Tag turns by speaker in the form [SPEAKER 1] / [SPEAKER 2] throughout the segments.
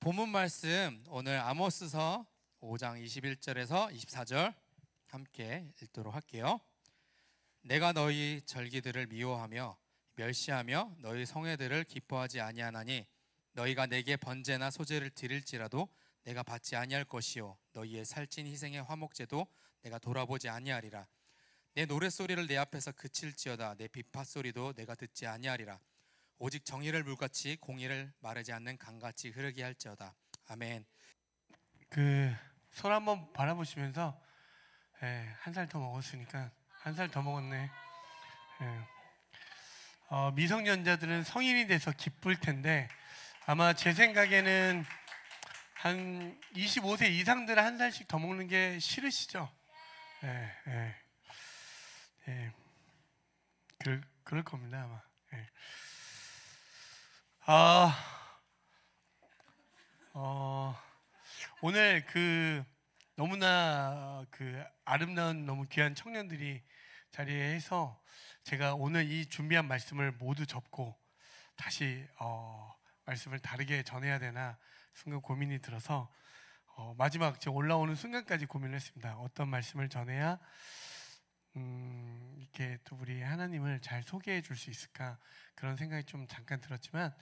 [SPEAKER 1] 본문 말씀 오늘 아모스서 5장 21절에서 24절 함께 읽도록 할게요. 내가 너희 절기들을 미워하며 멸시하며 너희 성회들을 기뻐하지 아니하나니 너희가 내게 번제나 소제를 드릴지라도 내가 받지 아니할 것이요 너희의 살찐 희생의 화목제도 내가 돌아보지 아니하리라. 내 노랫소리를 내 앞에서 그칠지어다 내 비파소리도 내가 듣지 아니하리라. 오직 정의를 물같이 공의를 마르지 않는 강같이 흐르게 할지어다. 아멘.
[SPEAKER 2] 손 한번 바라보시면서 한 살 더 먹었으니까 한 살 더 먹었네. 미성년자들은 성인이 돼서 기쁠 텐데 아마 제 생각에는 한 25세 이상들은 한 살씩 더 먹는 게 싫으시죠? 그럴 겁니다 아마. 오늘 너무나 아름다운 너무 귀한 청년들이 자리에서 제가 오늘 이 준비한 말씀을 모두 접고 다시 말씀을 다르게 전해야 되나 순간 고민이 들어서 마지막 제가 올라오는 순간까지 고민을 했습니다. 어떤 말씀을 전해야 이렇게 또 우리 하나님을 잘 소개해 줄 수 있을까 그런 생각이 좀 잠깐 들었지만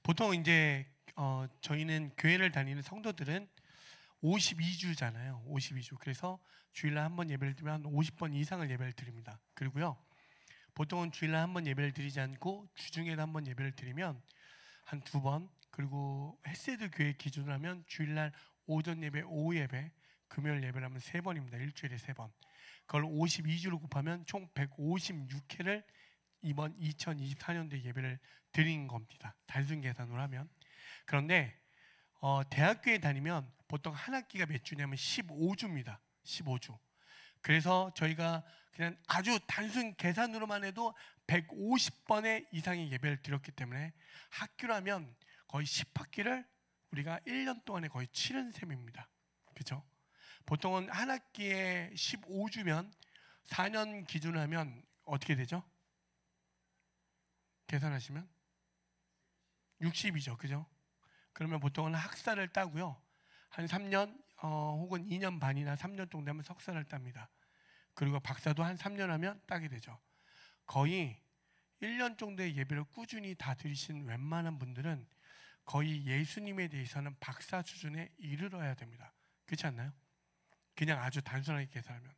[SPEAKER 2] 보통 이제 저희는 교회를 다니는 성도들은 52주잖아요. 52주. 그래서 주일날 한 번 예배를 드리면 한 50번 이상을 예배를 드립니다. 그리고요. 보통은 주일날 한 번 예배를 드리지 않고 주중에도 한 번 예배를 드리면 한 2번, 그리고 헬세드 교회 기준으로 하면 주일날 오전 예배, 오후 예배, 금요일 예배를 하면 3번입니다. 일주일에 3번. 그걸 52주로 곱하면 총 156회를 이번 2024년도에 예배를 드린 겁니다. 단순 계산으로 하면. 그런데 대학교에 다니면 보통 한 학기가 몇 주냐면 15주입니다. 15주. 그래서 저희가 그냥 아주 단순 계산으로만 해도 150번의 이상의 예배를 드렸기 때문에 학교라면 거의 10학기를 우리가 1년 동안에 거의 치른 셈입니다. 그렇죠? 보통은 한 학기에 15주면 4년 기준으로 하면 어떻게 되죠? 계산하시면 60이죠. 그죠? 그러면 보통은 학사를 따고요. 한 3년 혹은 2년 반이나 3년 정도 하면 석사를 땁니다. 그리고 박사도 한 3년 하면 따게 되죠. 거의 1년 정도의 예배를 꾸준히 다 드리신 웬만한 분들은 거의 예수님에 대해서는 박사 수준에 이르러야 됩니다. 그렇지 않나요? 그냥 아주 단순하게 계산하면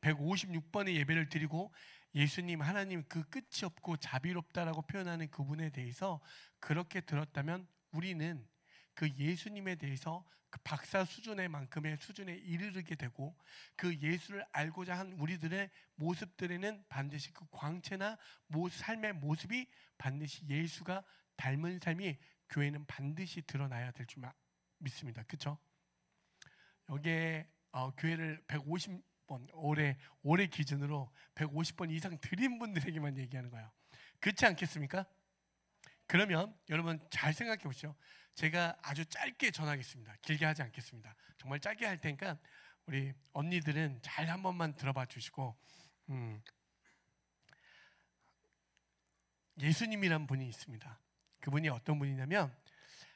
[SPEAKER 2] 156번의 예배를 드리고 예수님 하나님 그 끝이 없고 자비롭다라고 표현하는 그분에 대해서 그렇게 들었다면 우리는 그 예수님에 대해서 그 박사 수준의 만큼의 수준에 이르게 되고 그 예수를 알고자 한 우리들의 모습들에는 반드시 그 광채나 삶의 모습이 반드시 예수가 닮은 삶이 교회는 반드시 드러나야 될 줄 믿습니다. 그렇죠? 여기에 교회를 150번 올해 기준으로 150번 이상 드린 분들에게만 얘기하는 거예요. 그렇지 않겠습니까? 그러면 여러분 잘 생각해 보시죠. 제가 아주 짧게 전하겠습니다. 길게 하지 않겠습니다. 정말 짧게 할 테니까 우리 언니들은 잘 한 번만 들어봐 주시고 예수님이란 분이 있습니다. 그분이 어떤 분이냐면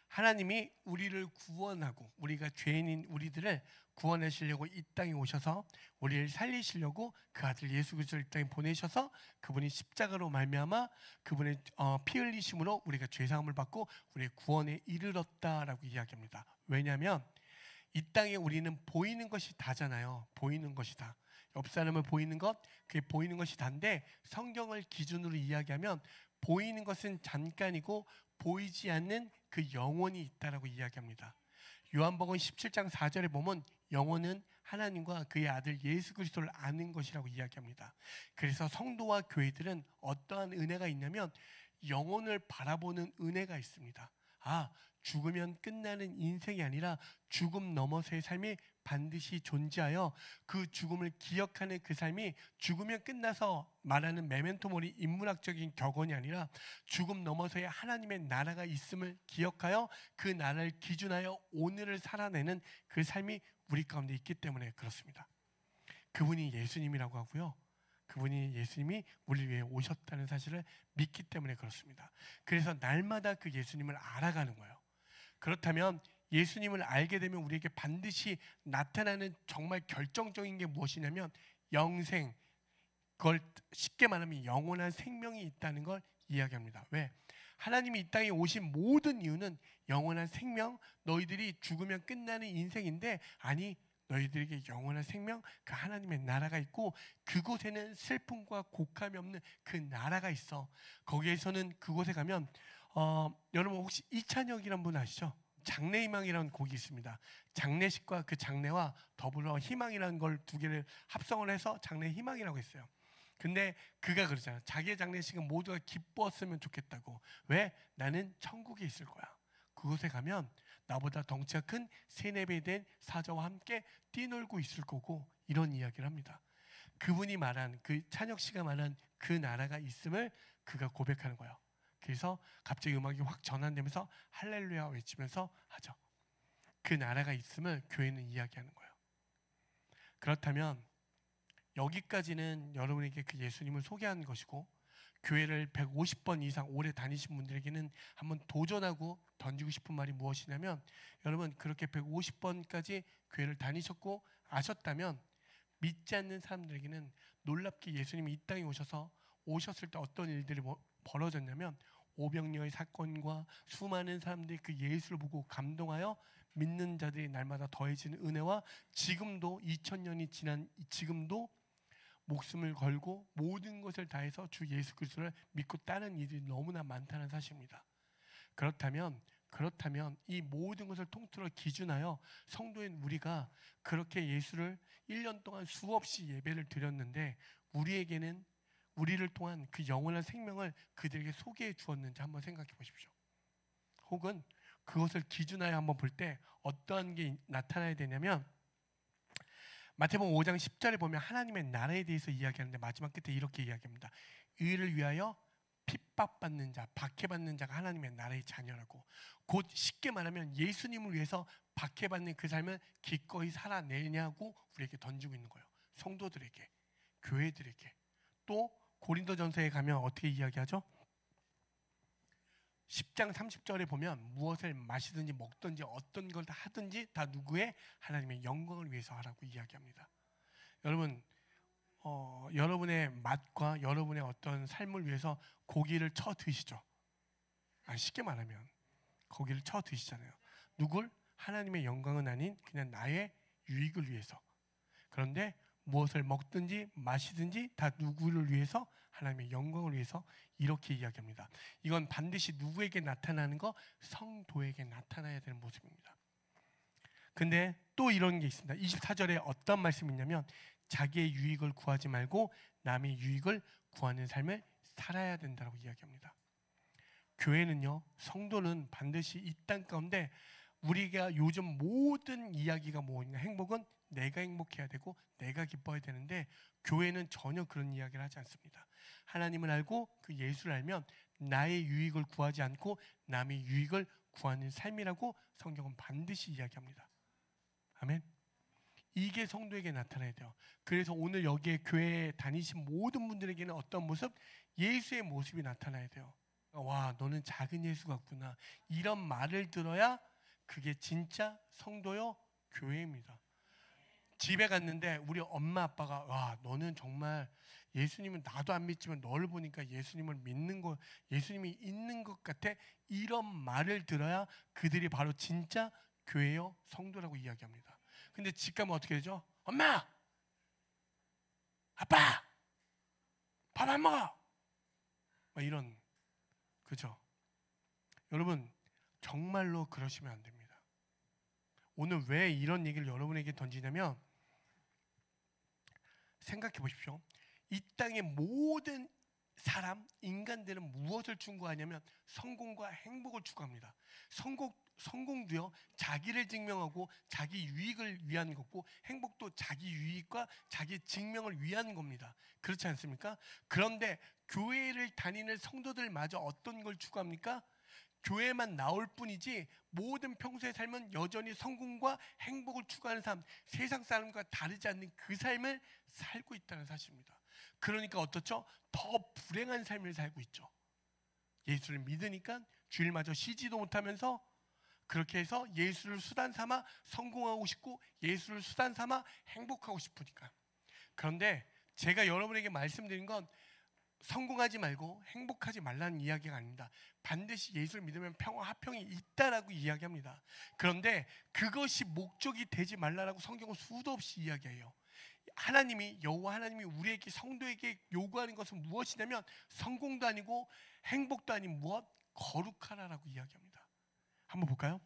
[SPEAKER 2] 하나님이 우리를 구원하고 우리가 죄인인 우리들을 구원하시려고 이 땅에 오셔서 우리를 살리시려고 그 아들 예수 그리스도를 이 땅에 보내셔서 그분이 십자가로 말미암아 그분의 피 흘리심으로 우리가 죄사함을 받고 우리의 구원에 이르렀다라고 이야기합니다. 왜냐하면 이 땅에 우리는 보이는 것이 다잖아요. 보이는 것이 다. 옆 사람을 보이는 것, 그게 보이는 것이 다인데 성경을 기준으로 이야기하면 보이는 것은 잠깐이고 보이지 않는 그 영혼이 있다라고 이야기합니다. 요한복음 17장 4절에 보면 영혼은 하나님과 그의 아들 예수 그리스도를 아는 것이라고 이야기합니다. 그래서 성도와 교회들은 어떠한 은혜가 있냐면 영혼을 바라보는 은혜가 있습니다. 죽으면 끝나는 인생이 아니라 죽음 넘어서의 삶이 반드시 존재하여 그 죽음을 기억하는 그 삶이 죽으면 끝나서 말하는 메멘토 모리 인문학적인 격언이 아니라 죽음 넘어서의 하나님의 나라가 있음을 기억하여 그 나라를 기준하여 오늘을 살아내는 그 삶이 우리 가운데 있기 때문에 그렇습니다. 그분이 예수님이라고 하고요. 그분이 예수님이 우리를 위해 오셨다는 사실을 믿기 때문에 그렇습니다. 그래서 날마다 그 예수님을 알아가는 거예요. 그렇다면 예수님을 알게 되면 우리에게 반드시 나타나는 정말 결정적인 게 무엇이냐면 영생, 그걸 쉽게 말하면 영원한 생명이 있다는 걸 이야기합니다. 왜? 하나님이 이 땅에 오신 모든 이유는 영원한 생명, 너희들이 죽으면 끝나는 인생인데, 아니, 너희들에게 영원한 생명, 그 하나님의 나라가 있고 그곳에는 슬픔과 곡함이 없는 그 나라가 있어. 거기에서는 그곳에 가면 여러분 혹시 이찬혁이라는 분 아시죠? 장래희망이라는 곡이 있습니다. 장례식과 그 장래와 더불어 희망이라는 걸 두 개를 합성을 해서 장래희망이라고 했어요. 근데 그가 그러잖아요. 자기의 장례식은 모두가 기뻤으면 좋겠다고. 왜? 나는 천국에 있을 거야. 그곳에 가면 나보다 덩치가 큰 세네배 된 사자와 함께 뛰놀고 있을 거고, 이런 이야기를 합니다. 그분이 말한, 그 찬혁 씨가 말한 그 나라가 있음을 그가 고백하는 거예요. 그래서 갑자기 음악이 확 전환되면서 할렐루야 외치면서 하죠. 그 나라가 있음을 교회는 이야기하는 거예요. 그렇다면 여기까지는 여러분에게 그 예수님을 소개한 것이고, 교회를 150번 이상 오래 다니신 분들에게는 한번 도전하고 던지고 싶은 말이 무엇이냐면, 여러분 그렇게 150번까지 교회를 다니셨고 아셨다면 믿지 않는 사람들에게는 놀랍게 예수님이 이 땅에 오셨을 때 어떤 일들이 벌어졌냐면, 오병이어의 사건과 수많은 사람들이 그 예수를 보고 감동하여 믿는 자들이 날마다 더해지는 은혜와, 지금도 2000년이 지난 지금도 목숨을 걸고 모든 것을 다해서 주 예수 그리스도를 믿고 따르는 이들이 너무나 많다는 사실입니다. 그렇다면 이 모든 것을 통틀어 기준하여 성도인 우리가 그렇게 예수를 1년 동안 수없이 예배를 드렸는데, 우리를 통한 그 영원한 생명을 그들에게 소개해 주었는지 한번 생각해 보십시오. 혹은 그것을 기준하여 한번 볼 때 어떠한 게 나타나야 되냐면, 마태복음 5장 10절에 보면 하나님의 나라에 대해서 이야기하는데 마지막 끝에 이렇게 이야기합니다. 의를 위하여 핍박받는 자, 박해받는 자가 하나님의 나라의 자녀라고. 곧 쉽게 말하면 예수님을 위해서 박해받는 그 삶을 기꺼이 살아내냐고 우리에게 던지고 있는 거예요. 성도들에게, 교회들에게. 또 고린도전서에 가면 어떻게 이야기하죠? 10장 30절에 보면 무엇을 마시든지 먹든지 어떤 걸 다 하든지 다 누구의? 하나님의 영광을 위해서 하라고 이야기합니다. 여러분, 여러분의 맛과 여러분의 어떤 삶을 위해서 고기를 쳐 드시죠. 쉽게 말하면 고기를 쳐 드시잖아요. 누굴? 하나님의 영광은 아닌 그냥 나의 유익을 위해서. 그런데 무엇을 먹든지 마시든지 다 누구를 위해서? 하나님의 영광을 위해서, 이렇게 이야기합니다. 이건 반드시 누구에게 나타나는 거? 성도에게 나타나야 되는 모습입니다. 근데 또 이런 게 있습니다. 24절에 어떤 말씀이 있냐면, 자기의 유익을 구하지 말고 남의 유익을 구하는 삶을 살아야 된다고 이야기합니다. 교회는요, 성도는 반드시 이 땅 가운데 우리가 요즘 모든 이야기가 뭐냐, 행복은 내가 행복해야 되고 내가 기뻐야 되는데, 교회는 전혀 그런 이야기를 하지 않습니다. 하나님을 알고 그 예수를 알면 나의 유익을 구하지 않고 남의 유익을 구하는 삶이라고 성경은 반드시 이야기합니다. 아멘. 이게 성도에게 나타나야 돼요. 그래서 오늘 여기에 교회에 다니신 모든 분들에게는 어떤 모습? 예수의 모습이 나타나야 돼요. 와, 너는 작은 예수 같구나. 이런 말을 들어야 그게 진짜 성도요, 교회입니다. 집에 갔는데 우리 엄마 아빠가, 와, 너는 정말 예수님은 나도 안 믿지만 너를 보니까 예수님을 믿는 거, 예수님이 있는 것 같아. 이런 말을 들어야 그들이 바로 진짜 교회요, 성도라고 이야기합니다. 근데 집 가면 어떻게 되죠? 엄마! 아빠! 밥 안 먹어! 막 이런, 그죠? 여러분, 정말로 그러시면 안 됩니다. 오늘 왜 이런 얘기를 여러분에게 던지냐면, 생각해 보십시오. 이 땅의 모든 사람, 인간들은 무엇을 추구하냐면 성공과 행복을 추구합니다. 성공도요, 자기를 증명하고 자기 유익을 위한 거고, 행복도 자기 유익과 자기 증명을 위한 겁니다. 그렇지 않습니까? 그런데 교회를 다니는 성도들마저 어떤 걸 추구합니까? 교회만 나올 뿐이지 모든 평소의 삶은 여전히 성공과 행복을 추구하는 삶, 세상 사람과 다르지 않는 그 삶을 살고 있다는 사실입니다. 그러니까 어떻죠? 더 불행한 삶을 살고 있죠. 예수를 믿으니까 주일마저 쉬지도 못하면서 그렇게 해서 예수를 수단 삼아 성공하고 싶고 예수를 수단 삼아 행복하고 싶으니까. 그런데 제가 여러분에게 말씀드린 건 성공하지 말고 행복하지 말라는 이야기가 아닙니다. 반드시 예수를 믿으면 평화, 화평이 있다라고 이야기합니다. 그런데 그것이 목적이 되지 말라라고 성경은 수도 없이 이야기해요. 하나님이 여호와 하나님이 우리에게 성도에게 요구하는 것은 무엇이냐면 성공도 아니고 행복도 아닌 무엇? 거룩하라라고 이야기합니다. 한번 볼까요?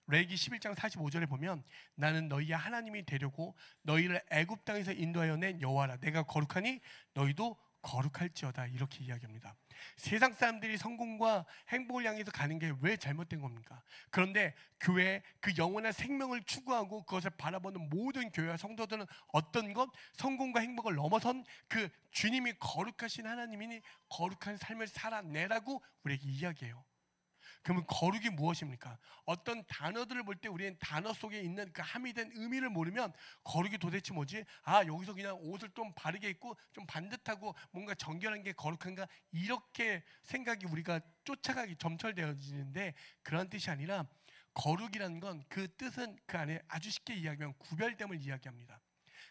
[SPEAKER 2] 레위기 11장 45절에 보면 나는 너희의 하나님이 되려고 너희를 애굽 땅에서 인도하여 낸 여호와라. 내가 거룩하니 너희도 거룩할지어다. 이렇게 이야기합니다. 세상 사람들이 성공과 행복을 향해서 가는 게 왜 잘못된 겁니까? 그런데 교회 그 영원한 생명을 추구하고 그것을 바라보는 모든 교회와 성도들은 어떤 것? 성공과 행복을 넘어선 그 주님이 거룩하신 하나님이니 거룩한 삶을 살아내라고 우리에게 이야기해요. 그러면 거룩이 무엇입니까? 어떤 단어들을 볼 때 우리는 단어 속에 있는 그 함의된 의미를 모르면 거룩이 도대체 뭐지? 아, 여기서 그냥 옷을 좀 바르게 입고 좀 반듯하고 뭔가 정결한 게 거룩한가? 이렇게 생각이 우리가 쫓아가기 점철되어지는데 그런 뜻이 아니라 거룩이라는 건 그 뜻은 그 안에 아주 쉽게 이야기하면 구별됨을 이야기합니다.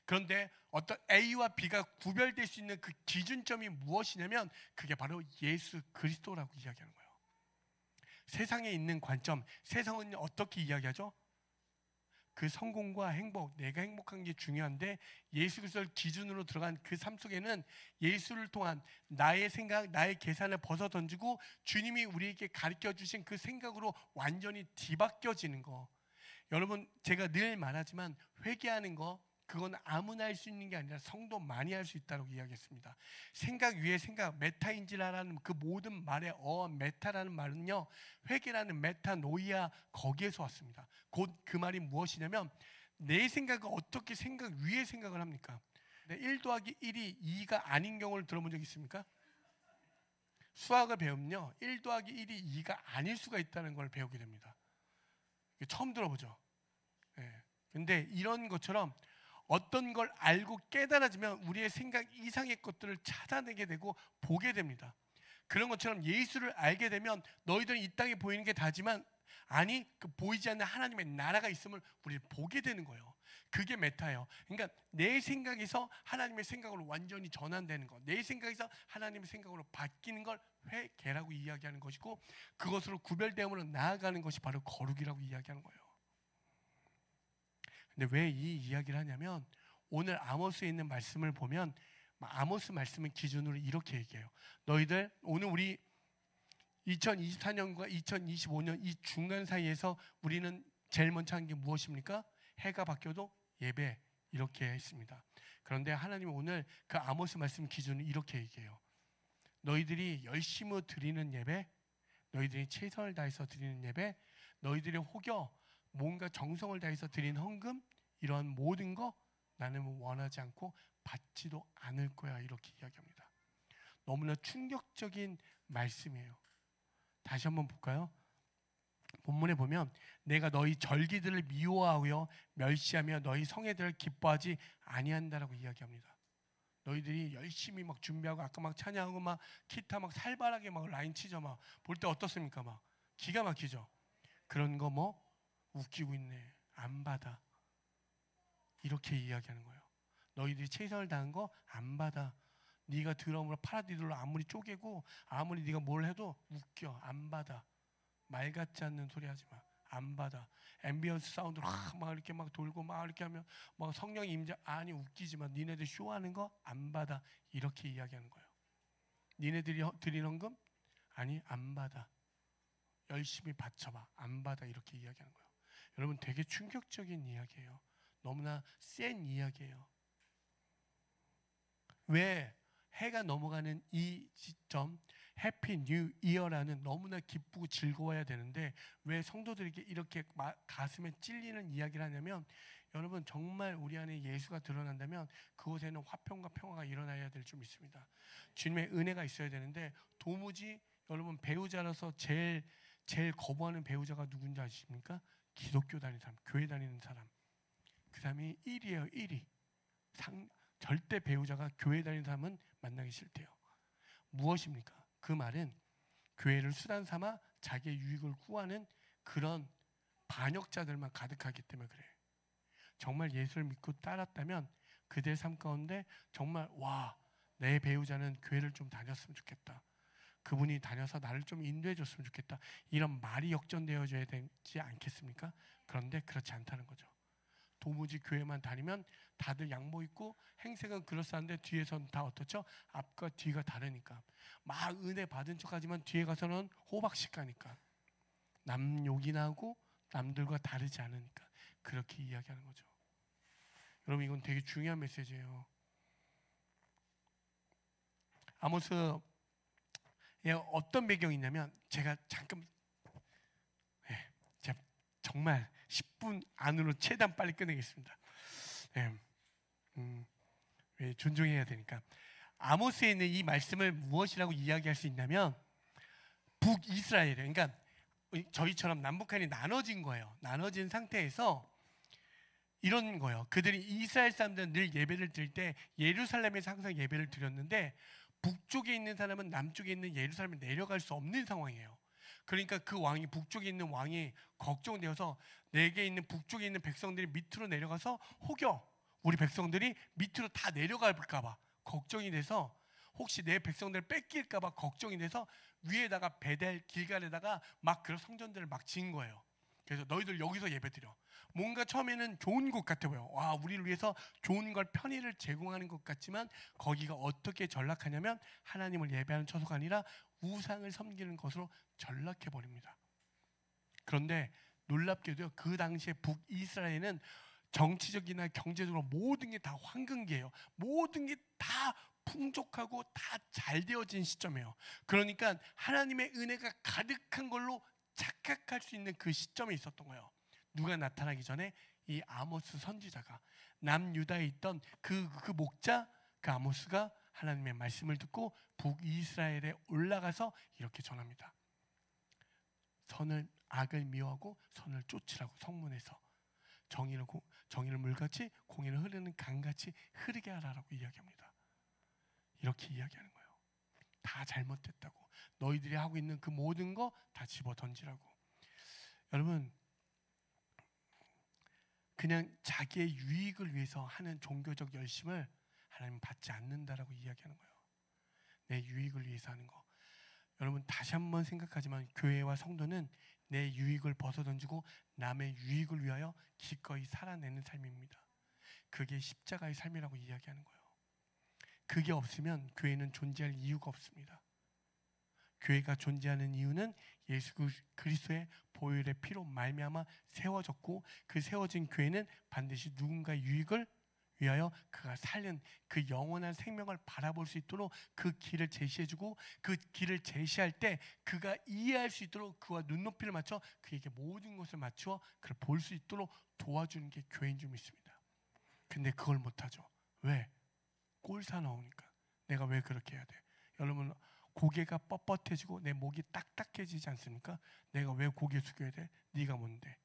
[SPEAKER 2] 그런데 어떤 A와 B가 구별될 수 있는 그 기준점이 무엇이냐면 그게 바로 예수 그리스도라고 이야기하는 거예요. 세상에 있는 관점, 세상은 어떻게 이야기하죠? 그 성공과 행복, 내가 행복한 게 중요한데 예수 그리스도를 기준으로 들어간 그 삶 속에는 예수를 통한 나의 생각, 나의 계산을 벗어 던지고 주님이 우리에게 가르쳐 주신 그 생각으로 완전히 뒤바뀌어지는 거. 여러분, 제가 늘 말하지만 회개하는 거 그건 아무나 할 수 있는 게 아니라 성도 많이 할 수 있다고 이야기했습니다. 생각 위에 생각, 메타인지라라는 그 모든 말의 메타라는 말은요, 회개라는 메타노이아 거기에서 왔습니다. 곧 그 말이 무엇이냐면 내 생각을 어떻게 생각 위에 생각을 합니까? 1 더하기 1이 2가 아닌 경우를 들어본 적 있습니까? 수학을 배우면요, 1 더하기 1이 2가 아닐 수가 있다는 걸 배우게 됩니다. 처음 들어보죠. 근데 이런 것처럼 어떤 걸 알고 깨달아지면 우리의 생각 이상의 것들을 찾아내게 되고 보게 됩니다. 그런 것처럼 예수를 알게 되면 너희들은 이 땅에 보이는 게 다지만 아니 그 보이지 않는 하나님의 나라가 있음을 우리 보게 되는 거예요. 그게 메타예요. 그러니까 내 생각에서 하나님의 생각으로 완전히 전환되는 것, 내 생각에서 하나님의 생각으로 바뀌는 걸 회개라고 이야기하는 것이고 그것으로 구별됨으로 나아가는 것이 바로 거룩이라고 이야기하는 거예요. 근데 왜 이 이야기를 하냐면 오늘 아모스에 있는 말씀을 보면 아모스 말씀을 기준으로 이렇게 얘기해요. 너희들 오늘 우리 2024년과 2025년 이 중간 사이에서 우리는 제일 먼저 한 게 무엇입니까? 해가 바뀌어도 예배 이렇게 했습니다. 그런데 하나님은 오늘 그 아모스 말씀 기준으로 이렇게 얘기해요. 너희들이 열심히 드리는 예배, 너희들이 최선을 다해서 드리는 예배, 너희들의 혹여 뭔가 정성을 다해서 드린 헌금 이러한 모든 거 나는 원하지 않고 받지도 않을 거야 이렇게 이야기합니다. 너무나 충격적인 말씀이에요. 다시 한번 볼까요? 본문에 보면 내가 너희 절기들을 미워하여 멸시하며 너희 성회들을 기뻐하지 아니한다라고 이야기합니다. 너희들이 열심히 막 준비하고 아까 막 찬양하고 막 기타 막 살벌하게 막 라인 치죠. 막 볼 때 어떻습니까? 막 기가 막히죠. 그런 거 뭐 웃기고 있네. 안 받아. 이렇게 이야기하는 거예요. 너희들이 최선을 다한 거 안 받아. 네가 드럼으로 파라디돌로 아무리 쪼개고 아무리 네가 뭘 해도 웃겨. 안 받아. 말 같지 않는 소리 하지 마. 안 받아. 앰비언스 사운드로 막 이렇게 막 돌고 막 이렇게 하면 막 성령이 임재. 아니 웃기지만 니네들 쇼하는 거 안 받아. 이렇게 이야기하는 거예요. 니네들이 드리는 헌금? 아니 안 받아. 열심히 바쳐봐. 안 받아. 이렇게 이야기하는 거예요. 여러분 되게 충격적인 이야기예요. 너무나 센 이야기예요. 왜 해가 넘어가는 이 시점 해피 뉴 이어라는 너무나 기쁘고 즐거워야 되는데 왜 성도들에게 이렇게 가슴에 찔리는 이야기를 하냐면 여러분 정말 우리 안에 예수가 드러난다면 그곳에는 화평과 평화가 일어나야 될 줄 믿습니다. 주님의 은혜가 있어야 되는데 도무지 여러분 배우자라서 제일 거부하는 배우자가 누군지 아십니까? 기독교 다니는 사람, 교회 다니는 사람. 그 사람이 1위예요. 1위. 절대 배우자가 교회 다니는 사람은 만나기 싫대요. 무엇입니까? 그 말은 교회를 수단 삼아 자기의 유익을 구하는 그런 반역자들만 가득하기 때문에 그래요. 정말 예수를 믿고 따랐다면 그들의 삶 가운데 정말 와, 내 배우자는 교회를 좀 다녔으면 좋겠다. 그분이 다녀서 나를 좀 인도해 줬으면 좋겠다. 이런 말이 역전되어져야 되지 않겠습니까? 그런데 그렇지 않다는 거죠. 도무지 교회만 다니면 다들 양복 입고 행색은 그럴싸한데 뒤에서는 다 어떻죠? 앞과 뒤가 다르니까 막 은혜 받은 척하지만 뒤에 가서는 호박씩 가니까 남 욕이나 하고 남들과 다르지 않으니까 그렇게 이야기하는 거죠. 여러분 이건 되게 중요한 메시지예요. 아모스에 어떤 배경이 있냐면 제가 잠깐 제가 정말 10분 안으로 최대한 빨리 끝내겠습니다. 왜 존중해야 되니까. 아모스에 있는 이 말씀을 무엇이라고 이야기할 수 있냐면 북이스라엘, 그러니까 저희처럼 남북한이 나눠진 거예요. 나눠진 상태에서 이런 거예요. 그들이 이스라엘 사람들은 늘 예배를 드릴 때 예루살렘에서 항상 예배를 드렸는데 북쪽에 있는 사람은 남쪽에 있는 예루살렘에 내려갈 수 없는 상황이에요. 그러니까 그 왕이 북쪽에 있는 왕이 걱정되어서 내게 있는 북쪽에 있는 백성들이 밑으로 내려가서 혹여 우리 백성들이 밑으로 다 내려갈까 봐 걱정이 돼서 혹시 내 백성들을 뺏길까 봐 걱정이 돼서 위에다가 베델 길갈에다가 막 그런 성전들을 막 지은 거예요. 그래서 너희들 여기서 예배드려. 뭔가 처음에는 좋은 곳 같아 보여. 와, 우리를 위해서 좋은 걸 편의를 제공하는 것 같지만 거기가 어떻게 전락하냐면 하나님을 예배하는 처소가 아니라 우상을 섬기는 것으로 전락해 버립니다. 그런데 놀랍게도요, 그 당시에 북이스라엘은 정치적이나 경제적으로 모든 게 다 황금기예요. 모든 게 다 풍족하고 다 잘 되어진 시점이에요. 그러니까 하나님의 은혜가 가득한 걸로 착각할 수 있는 그 시점에 있었던 거예요. 누가 나타나기 전에 이 아모스 선지자가 남유다에 있던 그 목자 그 아모스가 하나님의 말씀을 듣고 북이스라엘에 올라가서 이렇게 전합니다. 악을 미워하고 선을 쫓으라고 성문에서 정의를 물같이 공의를 흐르는 강같이 흐르게 하라라고 이야기합니다. 이렇게 이야기하는 거예요. 다 잘못됐다고. 너희들이 하고 있는 그 모든 거 다 집어 던지라고. 여러분, 그냥 자기의 유익을 위해서 하는 종교적 열심을 하나님 받지 않는다라고 이야기하는 거예요. 내 유익을 위해서 하는 거. 여러분 다시 한번 생각하지만 교회와 성도는 내 유익을 벗어던지고 남의 유익을 위하여 기꺼이 살아내는 삶입니다. 그게 십자가의 삶이라고 이야기하는 거예요. 그게 없으면 교회는 존재할 이유가 없습니다. 교회가 존재하는 이유는 예수 그리스도의 보혈의 피로 말미암아 세워졌고 그 세워진 교회는 반드시 누군가의 유익을 위하여 그가 살린 그 영원한 생명을 바라볼 수 있도록 그 길을 제시해주고 그 길을 제시할 때 그가 이해할 수 있도록 그와 눈높이를 맞춰 그에게 모든 것을 맞추어 그를 볼 수 있도록 도와주는 게 교회인 줄 믿습니다. 근데 그걸 못하죠. 왜? 꼴사 나오니까. 내가 왜 그렇게 해야 돼? 여러분 고개가 뻣뻣해지고 내 목이 딱딱해지지 않습니까? 내가 왜 고개 숙여야 돼? 네가 뭔데?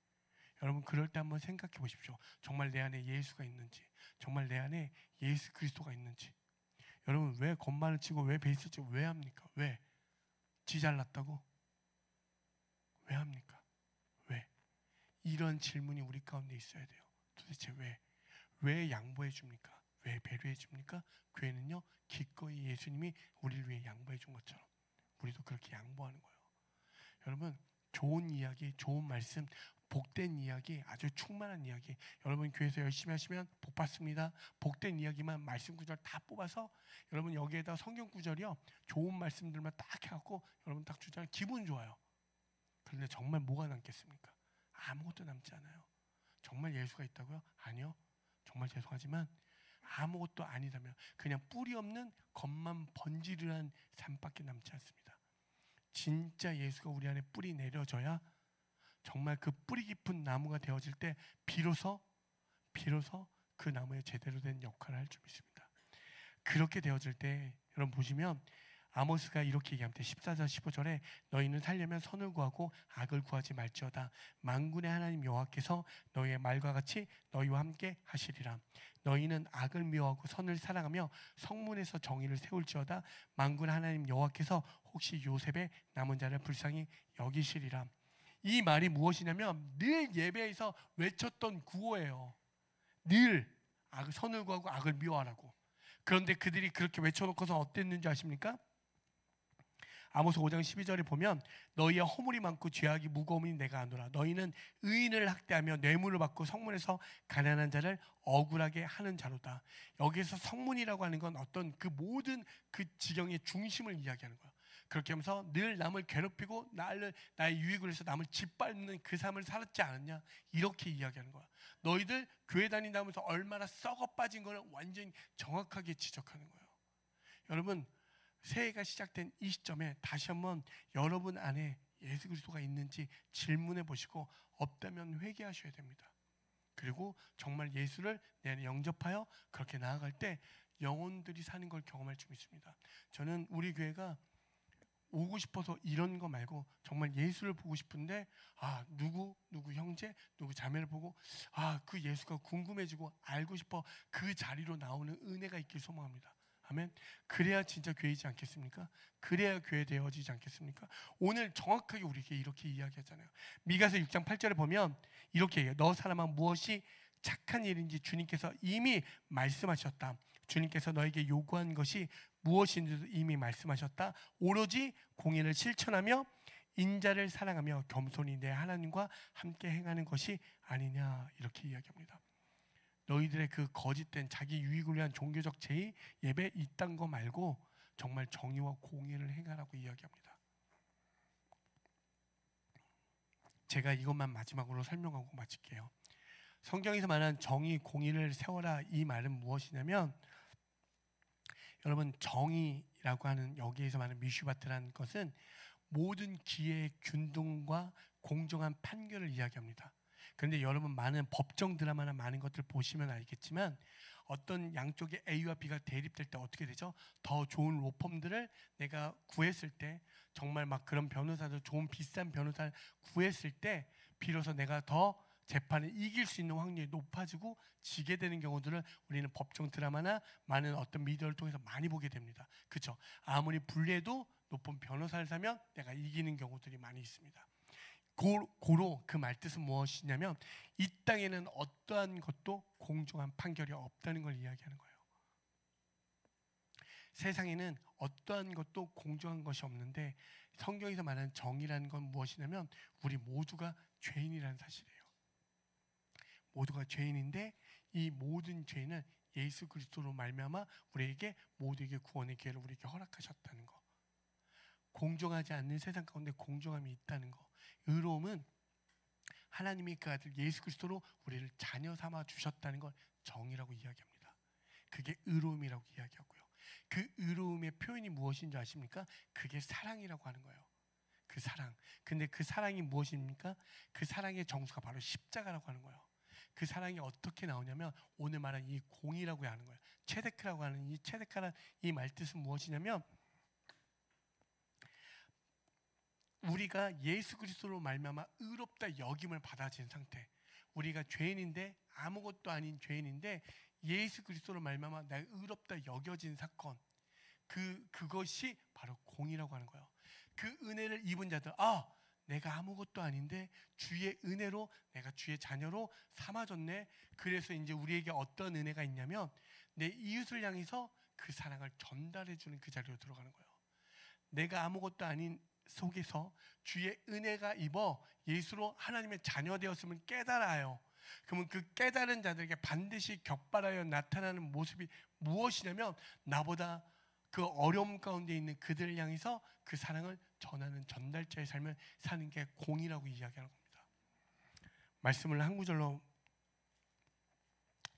[SPEAKER 2] 여러분 그럴 때 한번 생각해 보십시오. 정말 내 안에 예수가 있는지, 정말 내 안에 예수 그리스도가 있는지. 여러분 왜 건반을 치고 왜 베이스를 치고 왜 합니까? 왜? 지 잘났다고? 왜 합니까? 왜? 이런 질문이 우리 가운데 있어야 돼요. 도대체 왜? 왜 양보해 줍니까? 왜 배려해 줍니까? 교회는요 기꺼이 예수님이 우리를 위해 양보해 준 것처럼 우리도 그렇게 양보하는 거예요. 여러분 좋은 이야기, 좋은 말씀, 복된 이야기, 아주 충만한 이야기. 여러분 교회에서 열심히 하시면 복 받습니다. 복된 이야기만 말씀 구절 다 뽑아서 여러분 여기에다 성경 구절이요 좋은 말씀들만 딱 해갖고 여러분 딱 주잖아요. 기분 좋아요. 그런데 정말 뭐가 남겠습니까? 아무것도 남지 않아요. 정말 예수가 있다고요? 아니요. 정말 죄송하지만 아무것도 아니다면 그냥 뿌리 없는 겉만 번지르한 삶밖에 남지 않습니다. 진짜 예수가 우리 안에 뿌리 내려져야 정말 그 뿌리 깊은 나무가 되어질 때 비로소 그 나무에 제대로 된 역할을 할 줄 믿습니다. 그렇게 되어질 때 여러분 보시면 아모스가 이렇게 얘기합니다. 14절 15절에 너희는 살려면 선을 구하고 악을 구하지 말지어다. 만군의 하나님 여호와께서 너희의 말과 같이 너희와 함께 하시리라. 너희는 악을 미워하고 선을 사랑하며 성문에서 정의를 세울지어다. 만군 하나님 여호와께서 혹시 요셉의 남은 자를 불쌍히 여기시리라. 이 말이 무엇이냐면 늘 예배에서 외쳤던 구호예요. 늘 선을 구하고 악을 미워하라고. 그런데 그들이 그렇게 외쳐놓고서 어땠는지 아십니까? 아모스 5장 12절에 보면 너희의 허물이 많고 죄악이 무거움이 내가 아노라. 너희는 의인을 학대하며 뇌물을 받고 성문에서 가난한 자를 억울하게 하는 자로다. 여기에서 성문이라고 하는 건 어떤 그 모든 그 지경의 중심을 이야기하는 거야. 그렇게 하면서 늘 남을 괴롭히고 나의 유익을 위해서 남을 짓밟는 그 삶을 살았지 않았냐, 이렇게 이야기하는 거야. 너희들 교회 다닌다면서 얼마나 썩어 빠진 거를 완전히 정확하게 지적하는 거예요. 여러분, 새해가 시작된 이 시점에 다시 한번 여러분 안에 예수 그리스도가 있는지 질문해 보시고 없다면 회개하셔야 됩니다. 그리고 정말 예수를 내 안에 영접하여 그렇게 나아갈 때 영혼들이 사는 걸 경험할 수 있습니다. 저는 우리 교회가 오고 싶어서 이런 거 말고 정말 예수를 보고 싶은데 누구 형제, 누구 자매를 보고 그 예수가 궁금해지고 알고 싶어 그 자리로 나오는 은혜가 있길 소망합니다. 아멘. 그래야 진짜 교회이지 않겠습니까? 그래야 교회 되어지지 않겠습니까? 오늘 정확하게 우리에게 이렇게 이야기하잖아요. 미가서 6장 8절에 보면 이렇게 얘기해요. 너 사람아 무엇이 착한 일인지 주님께서 이미 말씀하셨다. 주님께서 너에게 요구한 것이 무엇인지도 이미 말씀하셨다. 오로지 공의를 실천하며 인자를 사랑하며 겸손히 내 하나님과 함께 행하는 것이 아니냐, 이렇게 이야기합니다. 너희들의 그 거짓된 자기 유익을 위한 종교적 제의 예배 이딴 거 말고 정말 정의와 공의를 행하라고 이야기합니다. 제가 이것만 마지막으로 설명하고 마칠게요. 성경에서 말하는 정의, 공의를 세워라, 이 말은 무엇이냐면, 여러분, 정의라고 하는 여기에서 말하는 미슈바트라는 것은 모든 기회의 균등과 공정한 판결을 이야기합니다. 그런데 여러분, 많은 법정 드라마나 많은 것들 보시면 알겠지만 어떤 양쪽의 A와 B가 대립될 때 어떻게 되죠? 더 좋은 로펌들을 내가 구했을 때, 정말 막 그런 변호사들, 좋은 비싼 변호사를 구했을 때 비로소 내가 더 재판을 이길 수 있는 확률이 높아지고 지게 되는 경우들을 우리는 법정 드라마나 많은 어떤 미디어를 통해서 많이 보게 됩니다. 그렇죠? 아무리 불리해도 높은 변호사를 사면 내가 이기는 경우들이 많이 있습니다. 고로 그 말뜻은 무엇이냐면 이 땅에는 어떠한 것도 공정한 판결이 없다는 걸 이야기하는 거예요. 세상에는 어떠한 것도 공정한 것이 없는데 성경에서 말하는 정의라는 건 무엇이냐면 우리 모두가 죄인이라는 사실이에요. 모두가 죄인인데 이 모든 죄는 예수 그리스도로 말미암아 우리에게 모두에게 구원의 기회를 우리에게 허락하셨다는 거. 공정하지 않는 세상 가운데 공정함이 있다는 거. 의로움은 하나님이 그 아들 예수 그리스도로 우리를 자녀 삼아 주셨다는 걸 정의라고 이야기합니다. 그게 의로움이라고 이야기하고요. 그 의로움의 표현이 무엇인지 아십니까? 그게 사랑이라고 하는 거예요. 그 사랑. 근데 그 사랑이 무엇입니까? 그 사랑의 정수가 바로 십자가라고 하는 거예요. 그 사랑이 어떻게 나오냐면 오늘 말한 이 공의라고 하는 거예요. 체데크라고 하는 이 체데크라는 이 말뜻은 무엇이냐면 우리가 예수 그리스도로 말미암아 의롭다 여김을 받아진 상태. 우리가 죄인인데 아무것도 아닌 죄인인데 예수 그리스도로 말미암아 내가 의롭다 여겨진 사건. 그것이 바로 공의라고 하는 거예요. 그 은혜를 입은 자들, 내가 아무것도 아닌데 주의 은혜로 내가 주의 자녀로 삼아졌네. 그래서 이제 우리에게 어떤 은혜가 있냐면 내 이웃을 향해서 그 사랑을 전달해주는 그 자리로 들어가는 거예요. 내가 아무것도 아닌 속에서 주의 은혜가 입어 예수로 하나님의 자녀 되었음을 깨달아요. 그러면 그 깨달은 자들에게 반드시 격발하여 나타나는 모습이 무엇이냐면 나보다 그 어려움 가운데 있는 그들을 향해서 그 사랑을 전하는 전달자의 삶을 사는 게 공의라고 이야기하는 겁니다. 말씀을 한 구절로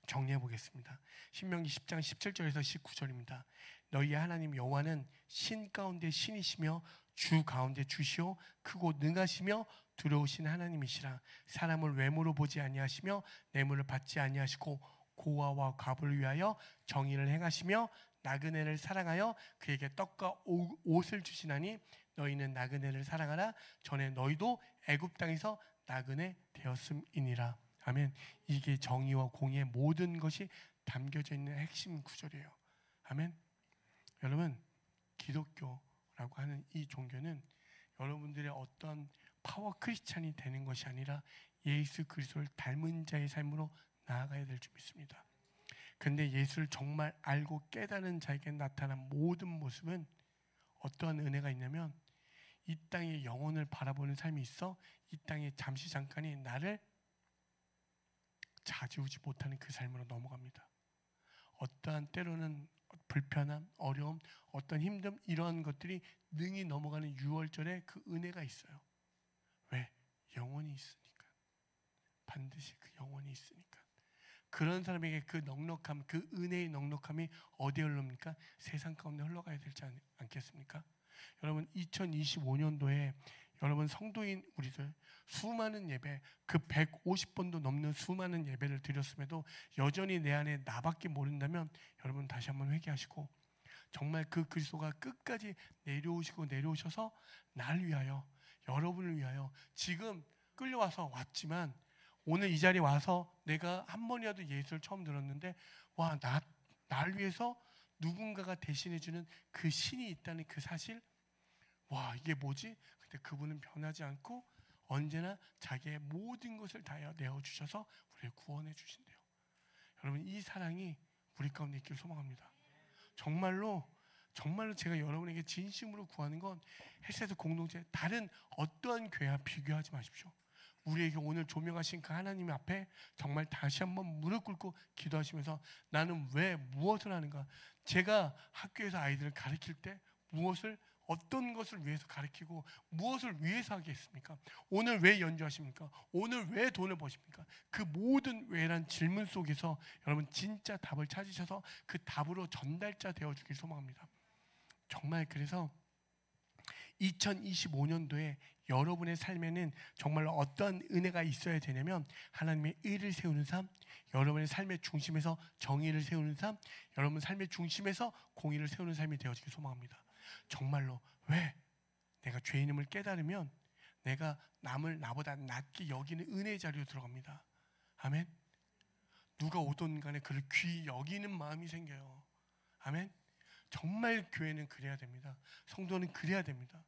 [SPEAKER 2] 정리해 보겠습니다. 신명기 10장 17절에서 19절입니다. 너희의 하나님 여호와는 신 가운데 신이시며 주 가운데 주시오 크고 능하시며 두려우신 하나님이시라. 사람을 외모로 보지 아니하시며 뇌물을 받지 아니하시고 고아와 과부를 위하여 정의를 행하시며 나그네를 사랑하여 그에게 떡과 옷을 주시나니 너희는 나그네를 사랑하라. 전에 너희도 애굽 땅에서 나그네 되었음이니라. 아멘. 이게 정의와 공의의 모든 것이 담겨져 있는 핵심 구절이에요. 아멘. 여러분, 기독교라고 하는 이 종교는 여러분들의 어떤 파워 크리스찬이 되는 것이 아니라 예수 그리스도를 닮은 자의 삶으로 나아가야 될 줄 믿습니다. 근데 예수를 정말 알고 깨달은 자에게 나타난 모든 모습은 어떠한 은혜가 있냐면 이 땅의 영혼을 바라보는 삶이 있어 이 땅에 잠시 잠깐이 나를 좌지우지 못하는 그 삶으로 넘어갑니다. 어떠한 때로는 불편함, 어려움, 어떤 힘듦 이러한 것들이 능히 넘어가는 6월절에 그 은혜가 있어요. 왜? 영혼이 있으니까. 반드시 그 영혼이 있으니까. 그런 사람에게 그 넉넉함, 그 은혜의 넉넉함이 어디에 흘러옵니까? 세상 가운데 흘러가야 되지 않겠습니까? 여러분 2025년도에 여러분 성도인 우리들 수많은 예배, 그 150번도 넘는 수많은 예배를 드렸음에도 여전히 내 안에 나밖에 모른다면 여러분 다시 한번 회개하시고 정말 그 그리스도가 끝까지 내려오셔서 나를 위하여, 여러분을 위하여 지금 끌려와서 왔지만 오늘 이 자리에 와서 내가 한 번이라도 예수를 처음 들었는데 와, 나를 위해서 누군가가 대신해주는 그 신이 있다는 그 사실, 와, 이게 뭐지? 근데 그분은 변하지 않고 언제나 자기의 모든 것을 다하여 내어주셔서 우리를 구원해 주신대요. 여러분 이 사랑이 우리 가운데 있기를 소망합니다. 정말로 제가 여러분에게 진심으로 구하는 건 헬스에서 공동체 다른 어떠한 교회와 비교하지 마십시오. 우리에게 오늘 조명하신 그 하나님 앞에 정말 다시 한번 무릎 꿇고 기도하시면서 나는 왜 무엇을 하는가? 제가 학교에서 아이들을 가르칠 때 어떤 것을 위해서 가르치고 무엇을 위해서 하겠습니까? 오늘 왜 연주하십니까? 오늘 왜 돈을 버십니까? 그 모든 왜란 질문 속에서 여러분 진짜 답을 찾으셔서 그 답으로 전달자 되어주길 소망합니다. 정말 그래서 2025년도에 여러분의 삶에는 정말 어떤 은혜가 있어야 되냐면 하나님의 의를 세우는 삶, 여러분의 삶의 중심에서 정의를 세우는 삶, 여러분 삶의 중심에서 공의를 세우는 삶이 되어지길 소망합니다. 정말로 왜? 내가 죄인임을 깨달으면 내가 남을 나보다 낮게 여기는 은혜의 자리로 들어갑니다. 아멘. 누가 오든 간에 그를 귀히 여기는 마음이 생겨요. 아멘. 정말 교회는 그래야 됩니다. 성도는 그래야 됩니다.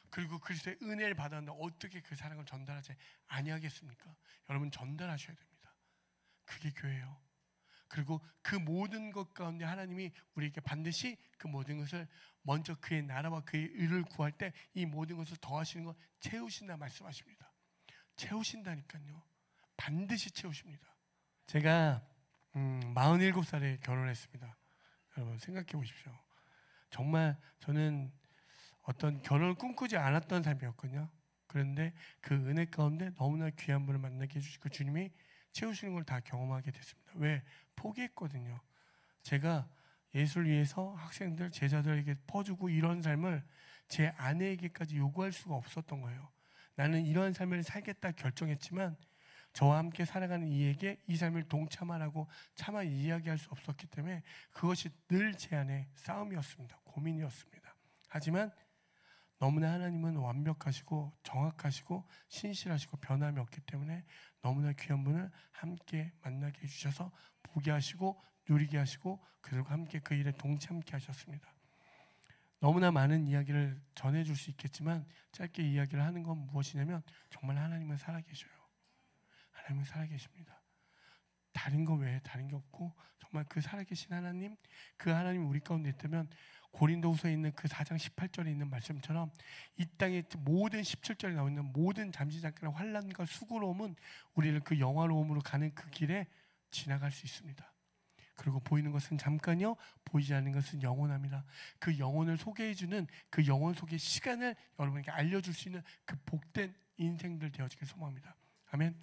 [SPEAKER 2] 그리고 그리스도의 은혜를 받았는데 어떻게 그 사랑을 전달하지 아니하겠습니까? 여러분 전달하셔야 됩니다. 그게 교회예요. 그리고 그 모든 것 가운데 하나님이 우리에게 반드시 그 모든 것을 먼저 그의 나라와 그의 의를 구할 때 이 모든 것을 더하시는 것 채우신다 말씀하십니다. 채우신다니까요. 반드시 채우십니다. 제가 47살에 결혼했습니다. 여러분 생각해 보십시오. 정말 저는 어떤 결혼을 꿈꾸지 않았던 삶이었거든요. 그런데 그 은혜 가운데 너무나 귀한 분을 만나게 해주시고 주님이 채우시는 걸 다 경험하게 됐습니다. 왜? 포기했거든요. 제가 예수를 위해서 학생들, 제자들에게 퍼주고 이런 삶을 제 아내에게까지 요구할 수가 없었던 거예요. 나는 이런 삶을 살겠다 결정했지만 저와 함께 살아가는 이에게 이 삶을 동참하라고 차마 이야기할 수 없었기 때문에 그것이 늘 제 안에 싸움이었습니다. 고민이었습니다. 하지만 너무나 하나님은 완벽하시고 정확하시고 신실하시고 변함이 없기 때문에 너무나 귀한 분을 함께 만나게 해주셔서 보게 하시고 누리게 하시고 그들과 함께 그 일에 동참케 하셨습니다. 너무나 많은 이야기를 전해줄 수 있겠지만 짧게 이야기를 하는 건 무엇이냐면 정말 하나님은 살아계셔요. 하나님은 살아계십니다. 다른 거 외에 다른 게 없고 정말 그 살아계신 하나님, 그 하나님이 우리 가운데 있다면 고린도후서에 있는 그 4장 18절에 있는 말씀처럼 이 땅의 모든 17절에 나와 있는 모든 잠시 잠깐의 환난과 수고로움은 우리를 그 영화로움으로 가는 그 길에 지나갈 수 있습니다. 그리고 보이는 것은 잠깐이요 보이지 않는 것은 영원함이라. 그 영혼을 소개해주는 그 영혼 속의 시간을 여러분에게 알려줄 수 있는 그 복된 인생들 되어지길 소망합니다. 아멘.